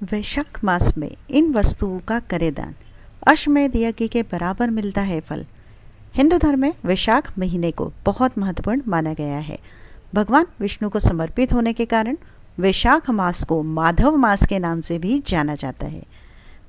वैशाख मास में इन वस्तुओं का करें दान, अश्वमेध यज्ञ के बराबर मिलता है फल। हिंदू धर्म में वैशाख महीने को बहुत महत्वपूर्ण माना गया है। भगवान विष्णु को समर्पित होने के कारण वैशाख मास को माधव मास के नाम से भी जाना जाता है।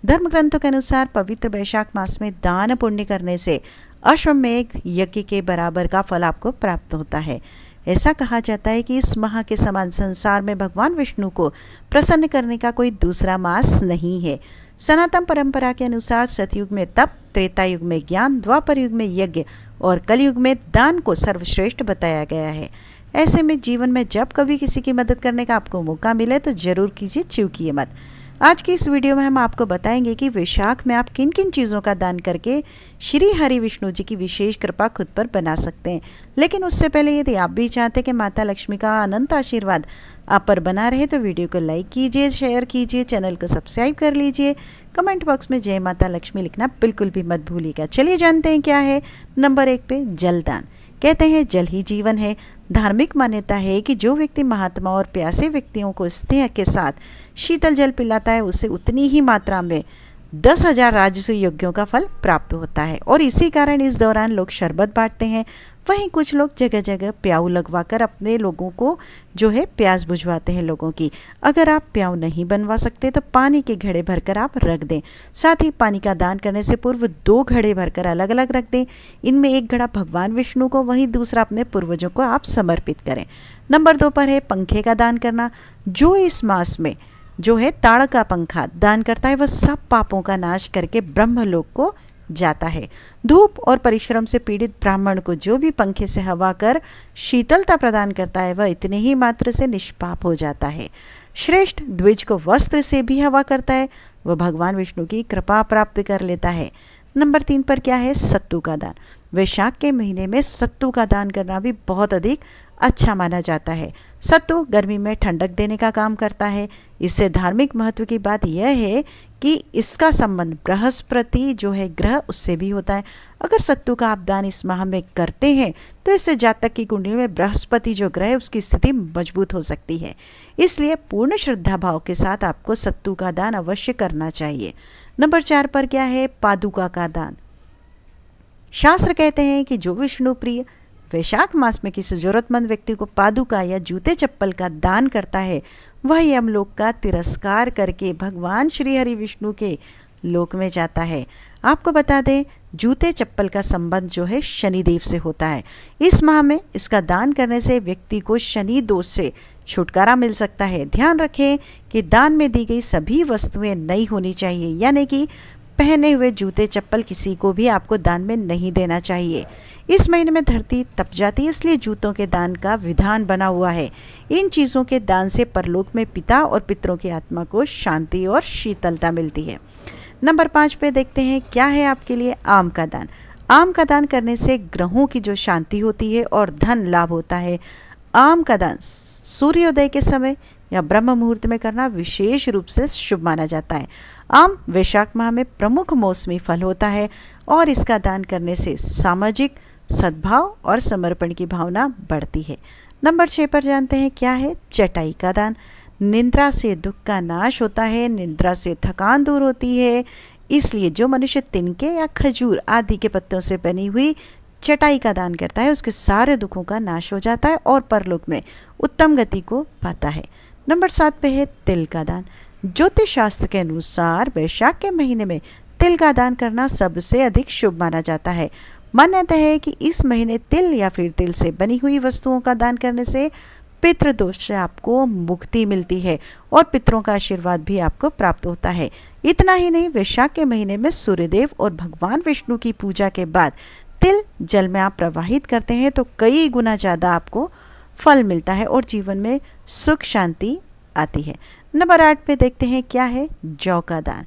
धर्म ग्रंथों के अनुसार पवित्र वैशाख मास में दान पुण्य करने से अश्वमेध यज्ञ के बराबर का फल आपको प्राप्त होता है। ऐसा कहा जाता है कि इस माह के समान संसार में भगवान विष्णु को प्रसन्न करने का कोई दूसरा मास नहीं है। सनातन परंपरा के अनुसार सतयुग में तप, त्रेता युग में ज्ञान, द्वापर युग में यज्ञ और कलयुग में दान को सर्वश्रेष्ठ बताया गया है। ऐसे में जीवन में जब कभी किसी की मदद करने का आपको मौका मिले तो जरूर कीजिए, चूकिए मत। आज की इस वीडियो में हम आपको बताएंगे कि वैशाख में आप किन किन चीज़ों का दान करके श्री हरि विष्णु जी की विशेष कृपा खुद पर बना सकते हैं। लेकिन उससे पहले यदि आप भी चाहते हैं कि माता लक्ष्मी का अनंत आशीर्वाद आप पर बना रहे तो वीडियो को लाइक कीजिए, शेयर कीजिए, चैनल को सब्सक्राइब कर लीजिए। कमेंट बॉक्स में जय माता लक्ष्मी लिखना बिल्कुल भी मत भूलिएगा। चलिए जानते हैं क्या है। नंबर 1 पे जलदान। कहते हैं जल ही जीवन है। धार्मिक मान्यता है कि जो व्यक्ति महात्मा और प्यासे व्यक्तियों को स्नेह के साथ शीतल जल पिलाता है उसे उतनी ही मात्रा में 10,000 राजसूय यज्ञों का फल प्राप्त होता है। और इसी कारण इस दौरान लोग शरबत बांटते हैं। वहीं कुछ लोग जगह जगह प्याऊ लगवाकर अपने लोगों को जो है प्यास बुझवाते हैं लोगों की। अगर आप प्याऊ नहीं बनवा सकते तो पानी के घड़े भरकर आप रख दें। साथ ही पानी का दान करने से पूर्व 2 घड़े भरकर अलग अलग रख दें। इनमें एक घड़ा भगवान विष्णु को, वहीं दूसरा अपने पूर्वजों को आप समर्पित करें। नंबर 2 पर है पंखे का दान करना। जो इस मास में जो है ताड़ का पंखा दान करता है वह सब पापों का नाश करके ब्रह्मलोक को जाता है। धूप और परिश्रम से पीड़ित ब्राह्मण को जो भी पंखे से हवा कर शीतलता प्रदान करता है वह इतने ही मात्र से निष्पाप हो जाता है। श्रेष्ठ द्विज को वस्त्र से भी हवा करता है वह भगवान विष्णु की कृपा प्राप्त कर लेता है। नंबर 3 पर क्या है, सत्तू का दान। वैशाख के महीने में सत्तू का दान करना भी बहुत अधिक अच्छा माना जाता है। सत्तू गर्मी में ठंडक देने का काम करता है। इससे धार्मिक महत्व की बात यह है कि इसका संबंध बृहस्पति जो है ग्रह उससे भी होता है। अगर सत्तू का आप दान इस माह में करते हैं तो इससे जातक की कुंडली में बृहस्पति जो ग्रह है उसकी स्थिति मजबूत हो सकती है। इसलिए पूर्ण श्रद्धा भाव के साथ आपको सत्तू का दान अवश्य करना चाहिए। नंबर 4 पर क्या है, पादुका का दान। शास्त्र कहते हैं कि जो विष्णु प्रिय वैशाख मास में किसी जरूरतमंद व्यक्ति को पादुका या जूते चप्पल का दान करता है वह यमलोक का तिरस्कार करके भगवान श्री हरि विष्णु के लोक में जाता है। आपको बता दें जूते चप्पल का संबंध जो है शनिदेव से होता है। इस माह में इसका दान करने से व्यक्ति को शनि दोष से छुटकारा मिल सकता है। ध्यान रखें कि दान में दी गई सभी वस्तुएं नई होनी चाहिए, यानी कि पहने हुए जूते चप्पल किसी को भी आपको दान में नहीं देना चाहिए। इस महीने में धरती तप जाती है, इसलिए जूतों के दान का विधान बना हुआ है। इन चीज़ों के दान से परलोक में पिता और पितरों की आत्मा को शांति और शीतलता मिलती है। नंबर 5 पे देखते हैं क्या है आपके लिए, आम का दान। आम का दान करने से ग्रहों की जो शांति होती है और धन लाभ होता है। आम का दान सूर्योदय के समय या ब्रह्म मुहूर्त में करना विशेष रूप से शुभ माना जाता है। आम वैशाख माह में प्रमुख मौसमी फल होता है और इसका दान करने से सामाजिक सद्भाव और समर्पण की भावना बढ़ती है। नंबर 6 पर जानते हैं क्या है, चटाई का दान। निद्रा से दुख का नाश होता है, निद्रा से थकान दूर होती है। इसलिए जो मनुष्य तिनके या खजूर आदि के पत्तों से बनी हुई चटाई का दान करता है उसके सारे दुखों का नाश हो जाता है और परलोक में उत्तम गति को पाता है। नंबर 7 पे है तिल का दान। ज्योतिष शास्त्र के अनुसार वैशाख के महीने में तिल का दान करना सबसे अधिक शुभ माना जाता है। मान्यता है कि इस महीने तिल या फिर तिल से बनी हुई वस्तुओं का दान करने से पितृदोष से आपको मुक्ति मिलती है और पितरों का आशीर्वाद भी आपको प्राप्त होता है। इतना ही नहीं, वैशाख के महीने में सूर्यदेव और भगवान विष्णु की पूजा के बाद तिल जल में आप प्रवाहित करते हैं तो कई गुना ज़्यादा आपको फल मिलता है और जीवन में सुख शांति आती है। नंबर 8 पे देखते हैं क्या है, जौ का दान।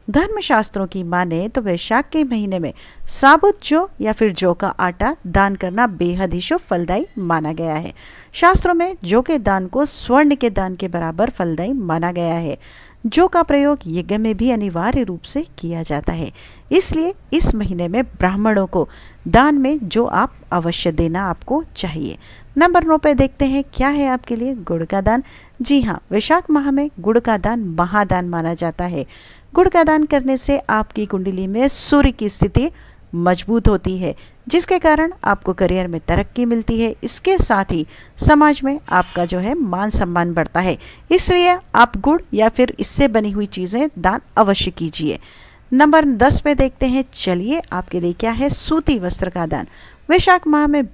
धर्मशास्त्रों की माने तो वैशाख के महीने में साबुत जौ या फिर जौ का आटा दान करना बेहद ही शुभ फलदायी माना गया है। शास्त्रों में जौ के दान को स्वर्ण के दान के बराबर फलदायी माना गया है। जौ का प्रयोग यज्ञ में भी अनिवार्य रूप से किया जाता है, इसलिए इस महीने में ब्राह्मणों को दान में जौ आप अवश्य देना आपको चाहिए। नंबर 9 पे देखते हैं क्या है आपके लिए गुड़ का दान। जी हाँ, वैशाख माह में गुड़ का दान महादान माना जाता है। गुड़ का दान करने से आपकी कुंडली में सूर्य की स्थिति मजबूत होती है, जिसके कारण आपको करियर में तरक्की मिलती है। इसके साथ ही समाज में आपका जो है मान सम्मान बढ़ता है, इसलिए आप गुड़ या फिर इससे बनी हुई चीज़ें दान अवश्य कीजिए। नंबर 10 पे देखते हैं चलिए आपके लिए क्या है सूती वस्त्र का दान। वैशाख माह में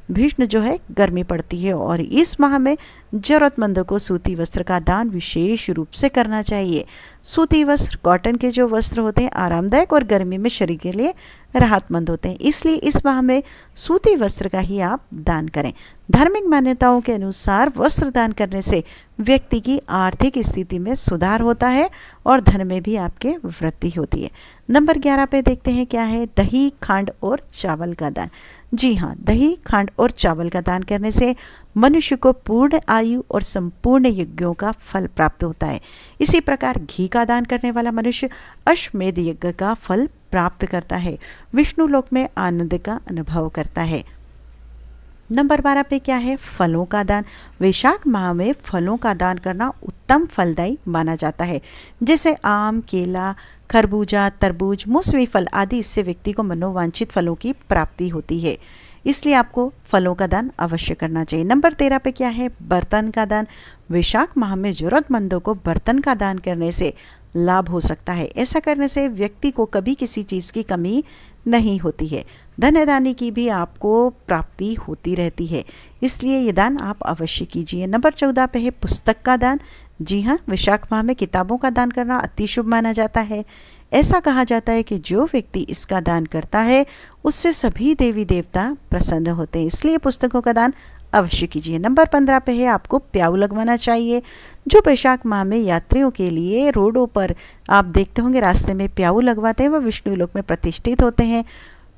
भीषण जो है गर्मी पड़ती है और इस माह में जरूरतमंदों को सूती वस्त्र का दान विशेष रूप से करना चाहिए। सूती वस्त्र कॉटन के जो वस्त्र होते हैं आरामदायक और गर्मी में शरीर के लिए राहतमंद होते हैं, इसलिए इस माह में सूती वस्त्र का ही आप दान करें। धार्मिक मान्यताओं के अनुसार वस्त्र दान करने से व्यक्ति की आर्थिक स्थिति में सुधार होता है और धन में भी आपके वृद्धि होती है। नंबर 11 पे देखते हैं क्या है दही, खांड और चावल का दान। जी हाँ, दही, खांड और चावल का दान करने से मनुष्य को पूर्ण आयु और संपूर्ण यज्ञों का फल प्राप्त होता है। इसी प्रकार घी का दान करने वाला मनुष्य अश्वमेध यज्ञ का फल प्राप्त करता है, विष्णु लोक में आनंद का अनुभव करता है। नंबर 12 पे क्या है फलों का दान। वैशाख माह में फलों का दान करना उत्तम फलदायी माना जाता है, जैसे आम, केला, खरबूजा, तरबूज, मौसमी फल आदि। इससे व्यक्ति को मनोवांछित फलों की प्राप्ति होती है, इसलिए आपको फलों का दान अवश्य करना चाहिए। नंबर 13 पे क्या है बर्तन का दान। वैशाख माह में जरूरतमंदों को बर्तन का दान करने से लाभ हो सकता है। ऐसा करने से व्यक्ति को कभी किसी चीज़ की कमी नहीं होती है, धन दानी की भी आपको प्राप्ति होती रहती है, इसलिए ये दान आप अवश्य कीजिए। नंबर 14 पे है पुस्तक का दान। जी हाँ, वैशाख माह में किताबों का दान करना अति शुभ माना जाता है। ऐसा कहा जाता है कि जो व्यक्ति इसका दान करता है उससे सभी देवी देवता प्रसन्न होते हैं, इसलिए पुस्तकों का दान अवश्य कीजिए। नंबर 15 पे है आपको प्याऊ लगवाना चाहिए। जो वैशाख माह में यात्रियों के लिए रोडों पर आप देखते होंगे रास्ते में प्याऊ लगवाते हैं, वह विष्णु लोक में प्रतिष्ठित होते हैं।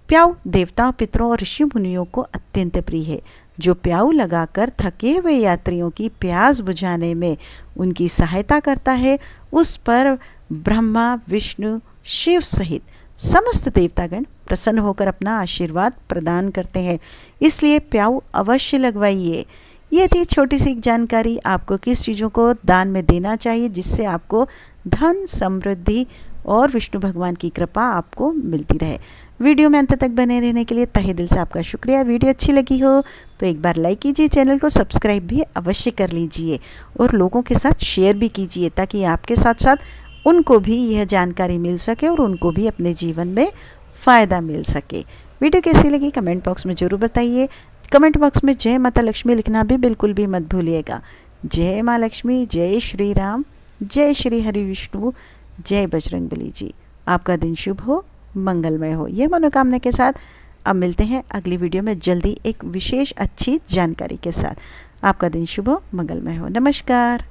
प्याऊ देवताओं, पितरों और ऋषि मुनियों को अत्यंत प्रिय है। जो प्याऊ लगाकर थके हुए यात्रियों की प्यास बुझाने में उनकी सहायता करता है, उस पर ब्रह्मा, विष्णु, शिव सहित समस्त देवतागण प्रसन्न होकर अपना आशीर्वाद प्रदान करते हैं, इसलिए प्याऊ अवश्य लगवाइए। ये थी छोटी सी जानकारी आपको किस चीज़ों को दान में देना चाहिए जिससे आपको धन, समृद्धि और विष्णु भगवान की कृपा आपको मिलती रहे। वीडियो में अंत तक बने रहने के लिए तहे दिल से आपका शुक्रिया। वीडियो अच्छी लगी हो तो एक बार लाइक कीजिए, चैनल को सब्सक्राइब भी अवश्य कर लीजिए और लोगों के साथ शेयर भी कीजिए, ताकि आपके साथ साथ उनको भी यह जानकारी मिल सके और उनको भी अपने जीवन में फ़ायदा मिल सके। वीडियो कैसी लगी कमेंट बॉक्स में ज़रूर बताइए। कमेंट बॉक्स में जय माता लक्ष्मी लिखना भी बिल्कुल भी मत भूलिएगा। जय माँ लक्ष्मी, जय श्री राम, जय श्री हरि विष्णु, जय बजरंगबली जी। आपका दिन शुभ हो, मंगलमय हो, ये मनोकामना के साथ अब मिलते हैं अगली वीडियो में जल्दी एक विशेष अच्छी जानकारी के साथ। आपका दिन शुभ हो, मंगलमय हो। नमस्कार।